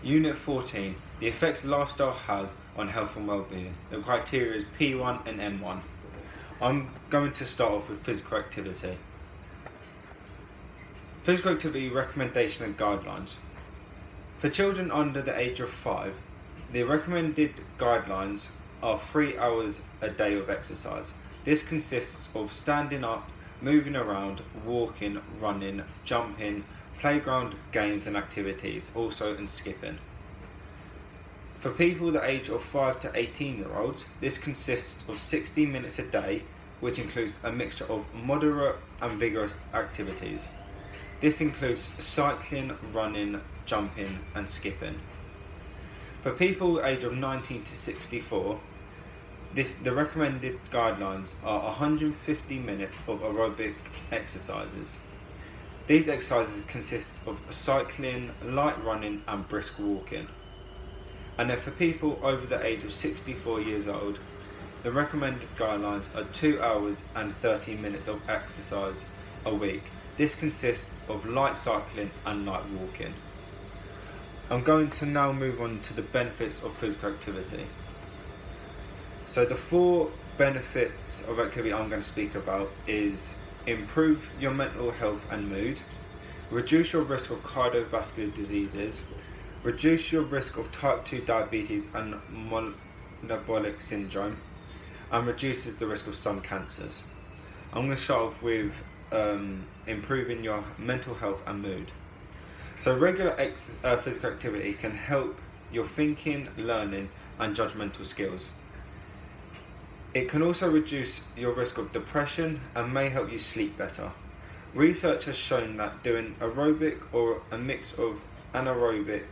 Unit 14. The effects lifestyle has on health and well-being. The criteria is P1 and M1. I'm going to start off with physical activity. Physical activity recommendation and guidelines. For children under the age of 5, the recommended guidelines are 3 hours a day of exercise. This consists of standing up, moving around, walking, running, jumping, playground games and activities, also and skipping. For people the age of 5 to 18-year-olds, this consists of 60 minutes a day, which includes a mixture of moderate and vigorous activities. This includes cycling, running, jumping and skipping. For people aged of 19 to 64, the recommended guidelines are 150 minutes of aerobic exercises. These exercises consist of cycling, light running and brisk walking. And then for people over the age of 64 years old, the recommended guidelines are 2 hours and 30 minutes of exercise a week. This consists of light cycling and light walking. I'm going to now move on to the benefits of physical activity. So the 4 benefits of activity I'm going to speak about is improve your mental health and mood, reduce your risk of cardiovascular diseases, reduce your risk of type 2 diabetes and metabolic syndrome, and reduces the risk of some cancers. I'm going to start off with improving your mental health and mood. So regular physical activity can help your thinking, learning and judgmental skills. It can also reduce your risk of depression and may help you sleep better. Research has shown that doing aerobic or a mix of anaerobic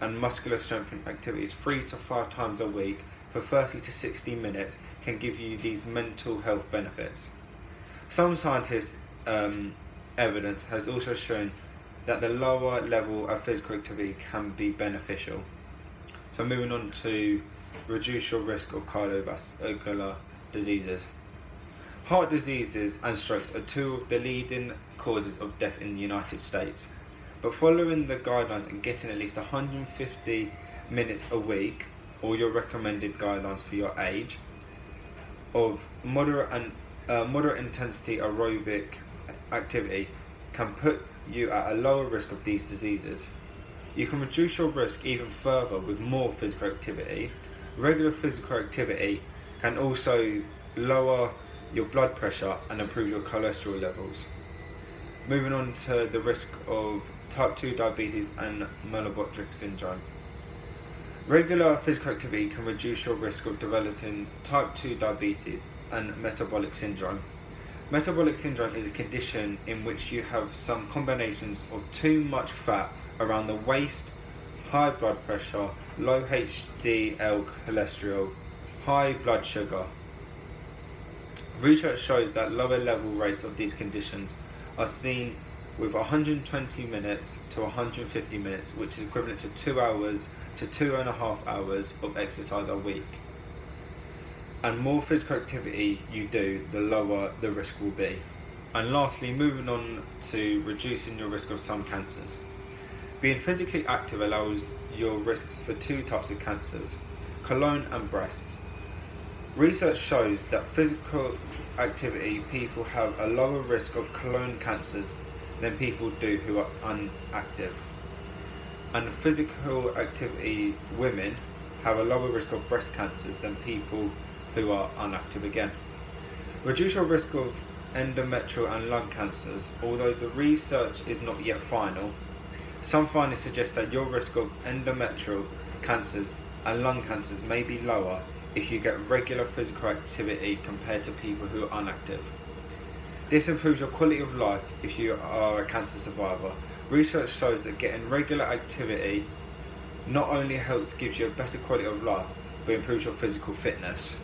and muscular strengthening activities 3 to 5 times a week for 30 to 60 minutes can give you these mental health benefits. Some scientists' evidence has also shown that the lower level of physical activity can be beneficial. So moving on to reduce your risk of cardiovascular diseases. Heart diseases and strokes are 2 of the leading causes of death in the United States. But following the guidelines and getting at least 150 minutes a week, or your recommended guidelines for your age, of moderate intensity aerobic activity can put you at a lower risk of these diseases. You can reduce your risk even further with more physical activity. Regular physical activity can also lower your blood pressure and improve your cholesterol levels. Moving on to the risk of type 2 diabetes and metabolic syndrome. Regular physical activity can reduce your risk of developing type 2 diabetes and metabolic syndrome. Metabolic syndrome is a condition in which you have some combinations of too much fat around the waist, high blood pressure, low HDL cholesterol, high blood sugar. Research shows that lower level rates of these conditions are seen with 120 minutes to 150 minutes, which is equivalent to 2 hours to 2.5 hours of exercise a week. And more physical activity you do, the lower the risk will be. And lastly, moving on to reducing your risk of some cancers. Being physically active allows your risks for 2 types of cancers, colon and breasts. Research shows that physical activity people have a lower risk of colon cancers than people do who are inactive. And physical activity women have a lower risk of breast cancers than people who are inactive again. Reduce your risk of endometrial and lung cancers. Although the research is not yet final, some findings suggest that your risk of endometrial cancers and lung cancers may be lower if you get regular physical activity compared to people who are inactive. This improves your quality of life if you are a cancer survivor. Research shows that getting regular activity not only helps give you a better quality of life, but improves your physical fitness.